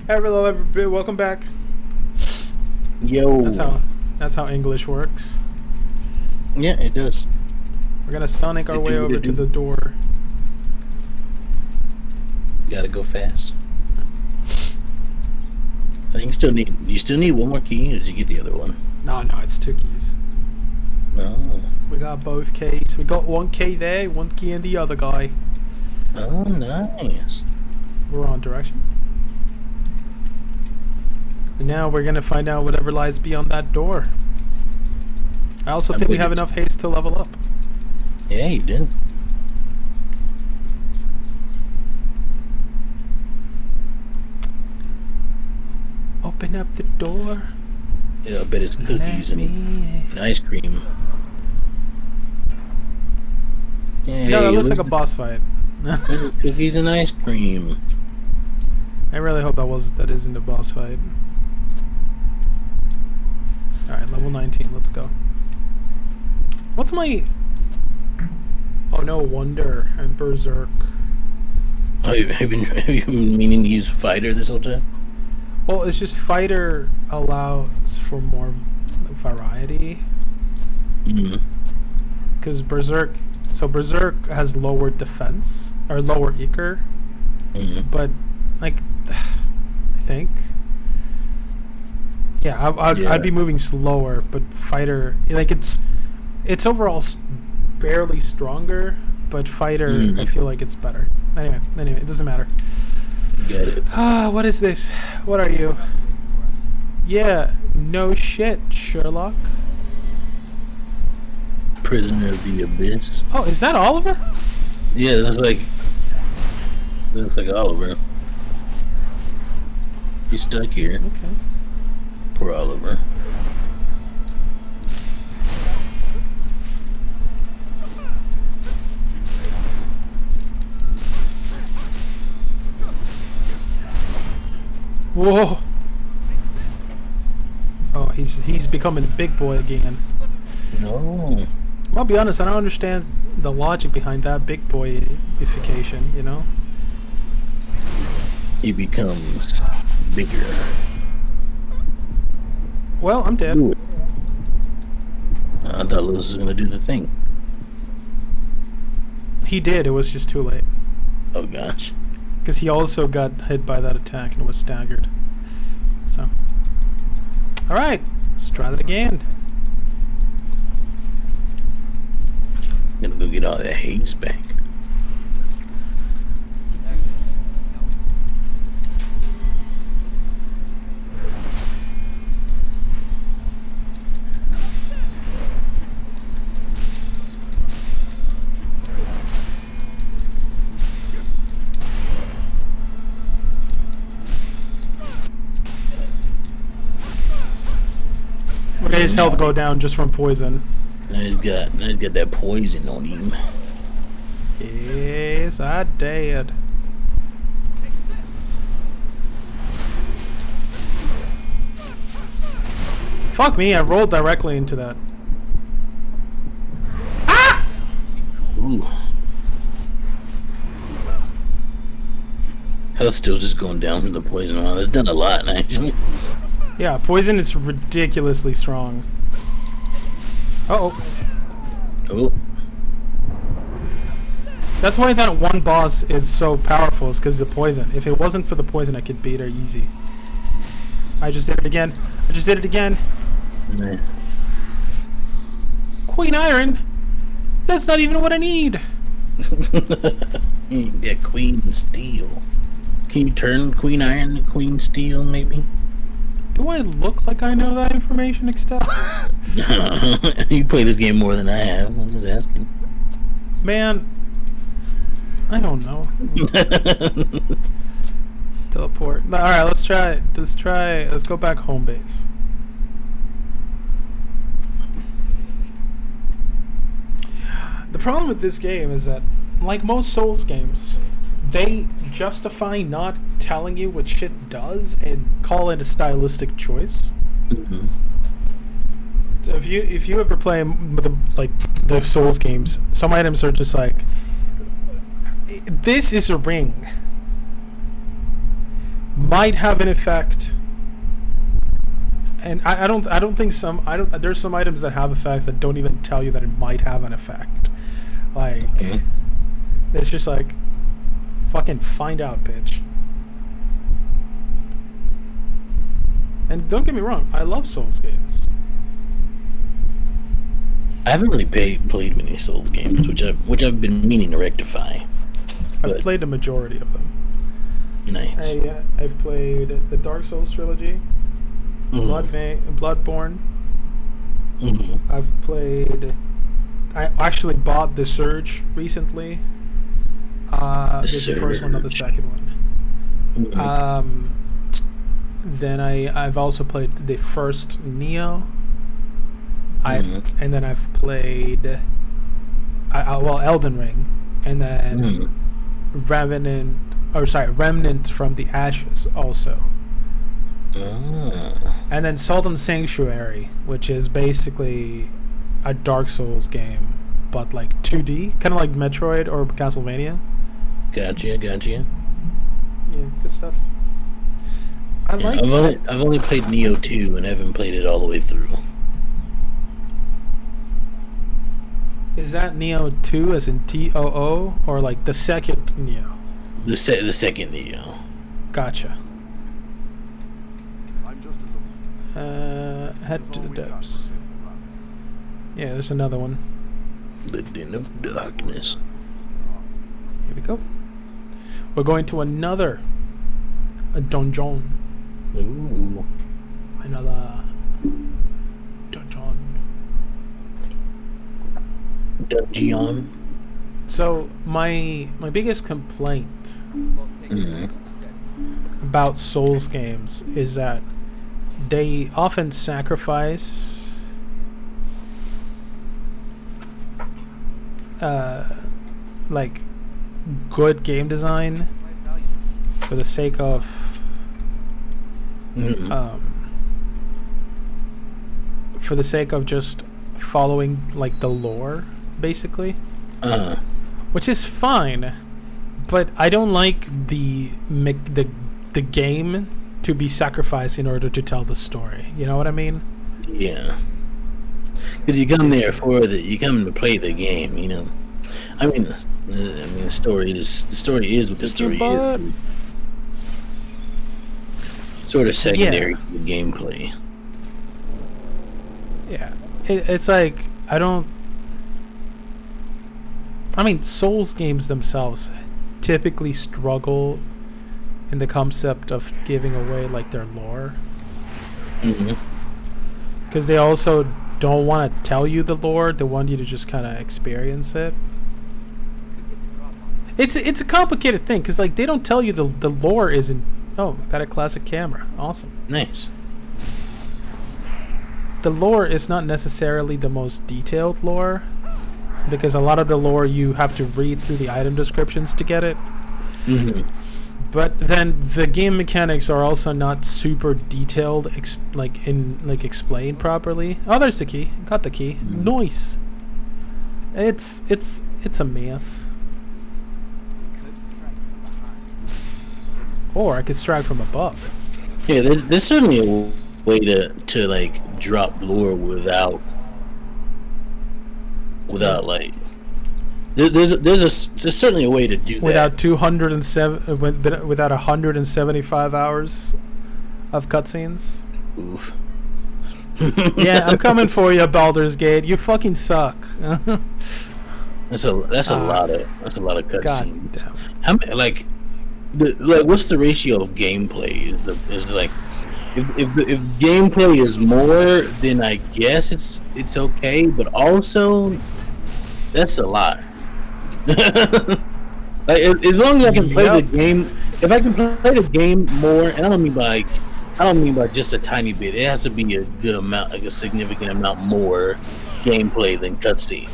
Hello, everybody. Welcome back. Yo. That's how English works. Yeah, it does. We're gonna sonic our way over to the door. Gotta go fast. I think you still need one more key, or did you get the other one? No, it's 2 keys. Oh. We got both keys. We got 1 key there, 1 key in the other guy. Oh, nice. We're on direction. And now we're gonna find out whatever lies beyond that door. I also think we have enough haste to level up. Yeah, you did. Open up the door. Yeah, I bet it's cookies and ice cream. Yeah, No, that looks like a boss fight. Cookies and ice cream. I really hope that isn't a boss fight. Alright, level 19, let's go. What's my... Oh, no wonder. I'm Berserk. Oh, have you been meaning to use fighter this whole time? Well, it's just fighter allows for more variety. Because Berserk... So Berserk has lower defense, or lower equer. But, like, I think... Yeah, I'd be moving slower, but fighter... Like, it's overall barely stronger, but fighter, I feel like it's better. Anyway, it doesn't matter. Get it. What is this? What are you? Yeah, no shit, Sherlock. Prisoner of the Abyss. Oh, is that Oliver? Yeah, that's like Oliver. He's stuck here. Okay. Poor Oliver. Whoa. Oh, he's becoming a big boy again. No. I'll be honest, I don't understand the logic behind that big boyification, you know? He becomes bigger. Well, I'm dead. Ooh. I thought Lewis was gonna do the thing. He did, it was just too late. Oh gosh. Because he also got hit by that attack and was staggered. So. Alright, let's try that again. Gonna go get all that haze back. Okay, his health go down just from poison. Now he's got that poison on him. Yes, I did. Fuck me, I rolled directly into that. Ah! Ooh. Health still just going down from the poison. Wow, that's done a lot, actually. Yeah, poison is ridiculously strong. Uh-oh. Oh. That's why that one boss is so powerful, is because of the poison. If it wasn't for the poison, I could beat her easy. I just did it again. Nice. Queen Iron? That's not even what I need. Yeah, Queen Steel. Can you turn Queen Iron to Queen Steel, maybe? Do I look like I know that information, Extell? You play this game more than I have. I'm just asking. Man, I don't know. Teleport. Alright, let's try it. Let's go back home base. The problem with this game is that, like most Souls games, they justify not telling you what shit does and call it a stylistic choice. So if you ever play the Souls games, some items are just like, this is a ring. might have an effect. And I don't think there's some items that have effects that don't even tell you that it might have an effect. Like, it's just like, fucking find out, bitch. And don't get me wrong, I love Souls games. I haven't really played many Souls games, which I've been meaning to rectify. I've played a majority of them. Nice. I've played the Dark Souls trilogy, Bloodborne. I've played. I actually bought The Surge recently. The first one, not the second one. Then I've also played the first Neo. And then I've played Elden Ring, and then Remnant from the Ashes also. And then Sultan Sanctuary, which is basically a Dark Souls game, but like 2D, kind of like Metroid or Castlevania. Gotcha. Yeah, good stuff. I've only played Neo 2 and haven't played it all the way through. Is that Neo 2 as in TOO, or like the second Neo? The second Neo. Gotcha. Head to the depths. Yeah, there's another one. The Den of Darkness. Here we go. We're going to another dungeon. Ooh. Another dungeon. Dungeon. So my biggest complaint about Souls games is that they often sacrifice like good game design for the sake of just following like the lore, basically. Which is fine, but I don't like the game to be sacrificed in order to tell the story. You know what I mean? Yeah. Because you come there you come to play the game. You know, I mean, the story is what the story is. Sort of secondary to the gameplay. Yeah, it's like Souls games themselves typically struggle in the concept of giving away like their lore, because they also don't want to tell you the lore. They want you to just kind of experience it. It's a complicated thing because like they don't tell you the lore isn't. Oh, got a classic camera. Awesome. Nice. The lore is not necessarily the most detailed lore, because a lot of the lore you have to read through the item descriptions to get it. But then the game mechanics are also not super detailed, explained properly. Oh, there's the key. Got the key. Nice. It's a mess. Or I could strike from above. Yeah, there's certainly a way to like drop lore without like there's certainly a way to do without that. Without 175 hours of cutscenes. Oof. Yeah, I'm coming for you, Baldur's Gate. You fucking suck. That's a lot of cutscenes. How many, like what's the ratio of gameplay? Is like if gameplay is more, then I guess it's okay, but also that's a lot. Like, as long as I can play the game, if I can play the game more, and I don't mean by just a tiny bit. It has to be a good amount, like a significant amount more gameplay than cutscene.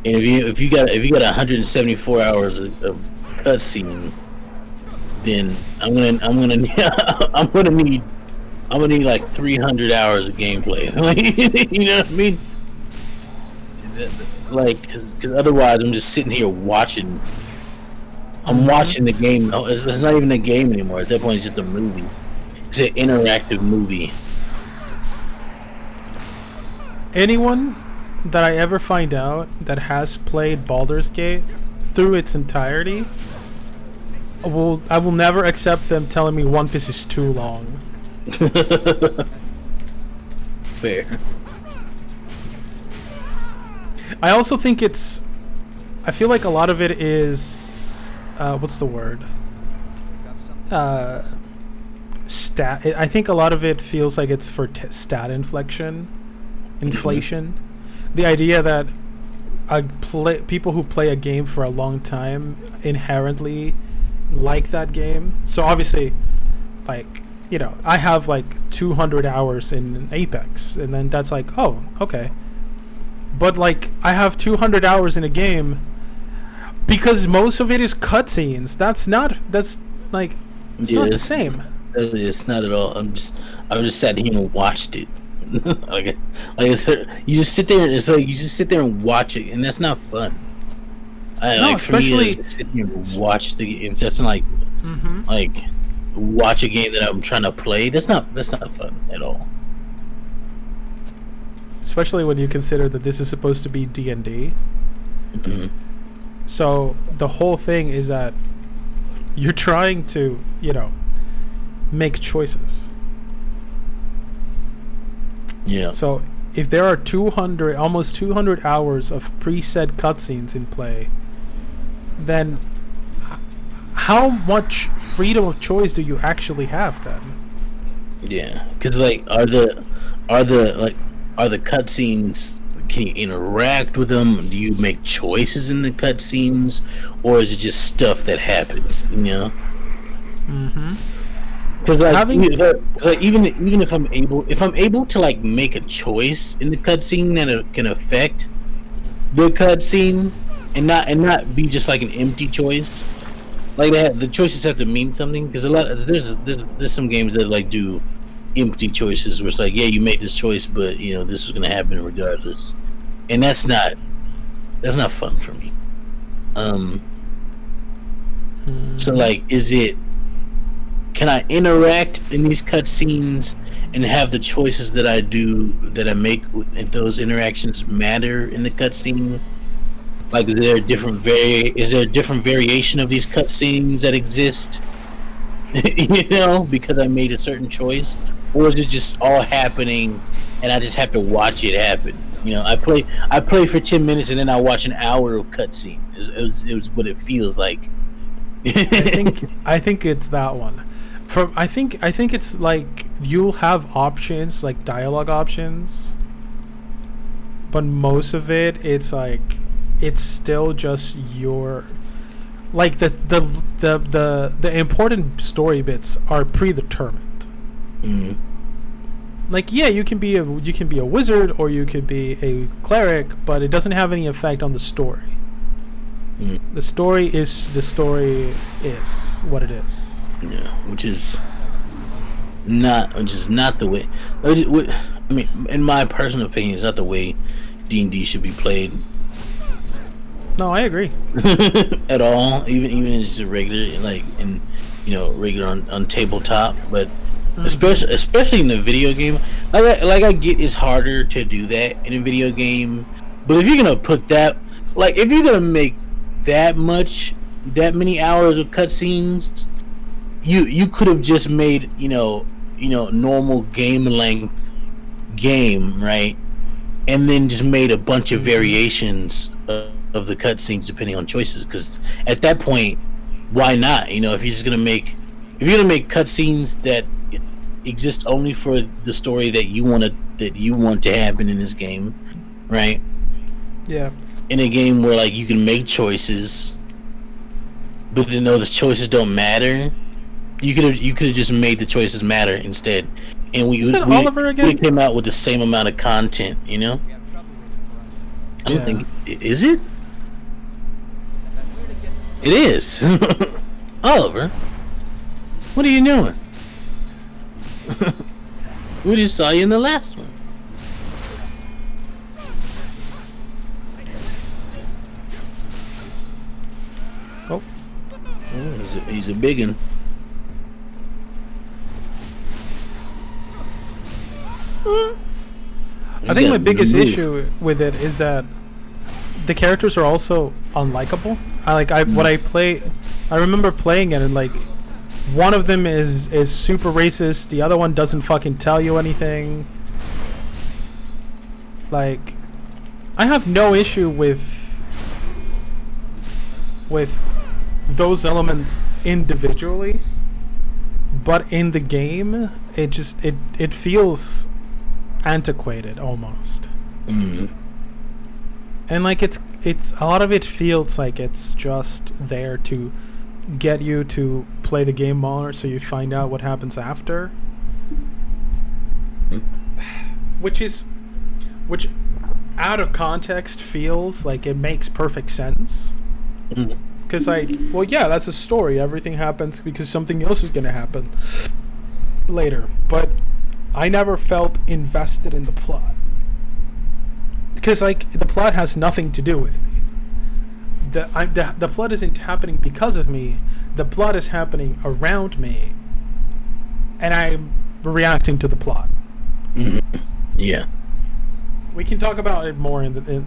And if you got 174 hours of cutscene, then I'm gonna need like 300 hours of gameplay. You know what I mean? like, cause otherwise I'm just sitting here watching. I'm watching the game. No, it's not even a game anymore. At that point, it's just a movie. It's an interactive movie. Anyone that I ever find out that has played Baldur's Gate through its entirety, I will never accept them telling me One Piece is too long. Fair. I also think I feel like a lot of it is what's the word? Stat. I think a lot of it feels like it's for stat inflation. The idea that people who play a game for a long time inherently like that game. So obviously, like, you know, I have like 200 hours in Apex, and then that's like, oh, okay. But like, I have 200 hours in a game because most of it is cutscenes. That's not the same. It's not at all. I just sat here and watched it. like you just sit there. It's like you just sit there and watch it, and that's not fun. Especially for me, sit here and watch the game. That's like watch a game that I'm trying to play. That's not fun at all. Especially when you consider that this is supposed to be D&D. So the whole thing is that you're trying to, you know, make choices. Yeah. So if there are almost 200 hours of preset cutscenes in play, then how much freedom of choice do you actually have then? Yeah, because like, are the cutscenes? Can you interact with them? Do you make choices in the cutscenes, or is it just stuff that happens? You know. Because like, even if I'm able to like make a choice in the cutscene that it can affect the cutscene and not be just like an empty choice. Like the choices have to mean something, because there's some games that like do empty choices where it's like, yeah, you made this choice, but you know this is gonna happen regardless, and that's not fun for me. So like, can I interact in these cutscenes and have the choices that I make and those interactions matter in the cutscene? Like, is there a different variation of these cutscenes that exist? You know, because I made a certain choice, or is it just all happening and I just have to watch it happen? You know, I play for 10 minutes and then I watch an hour of cutscene. It was what it feels like. I think it's that one. I think it's like you'll have options, like dialogue options, but most of it's like it's still just your, like the important story bits are predetermined. Like, yeah, you can be a wizard or you could be a cleric, but it doesn't have any effect on the story. The story is what it is. Yeah, which is not the way. I mean, in my personal opinion, it's not the way D&D should be played. No, I agree. At all, even as a regular, like, in, you know, regular on tabletop, but especially in the video game, like I get it's harder to do that in a video game, but if you're gonna put that, like, if you're gonna make that many hours of cutscenes, you could have just made, you know, normal game length game, right? And then just made a bunch of variations of the cutscenes depending on choices. Because at that point, why not? You know, if you're gonna make cutscenes that exist only for the story that you want to happen in this game, right? Yeah. In a game where, like, you can make choices, but then those choices don't matter. You could have just made the choices matter instead, and we came out with the same amount of content. You know, I don't think is it. It is. Oliver, what are you doing? We just saw you in the last one. Oh. He's a big one. I think my biggest issue with it is that the characters are also unlikable. I remember playing it and like one of them is super racist, the other one doesn't fucking tell you anything. Like I have no issue with those elements individually, but in the game it feels antiquated almost. And like it's a lot of it feels like it's just there to get you to play the game more so you find out what happens after, which out of context feels like it makes perfect sense. Because like, well, yeah, that's a story, everything happens because something else is going to happen later, but I never felt invested in the plot because like the plot has nothing to do with me. The plot isn't happening because of me. The plot is happening around me, and I'm reacting to the plot. Yeah. We can talk about it more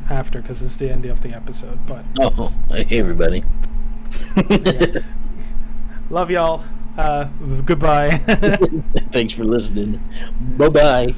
after because it's the end of the episode. But hey everybody. Yeah. Love y'all. Goodbye. Thanks for listening. Bye bye.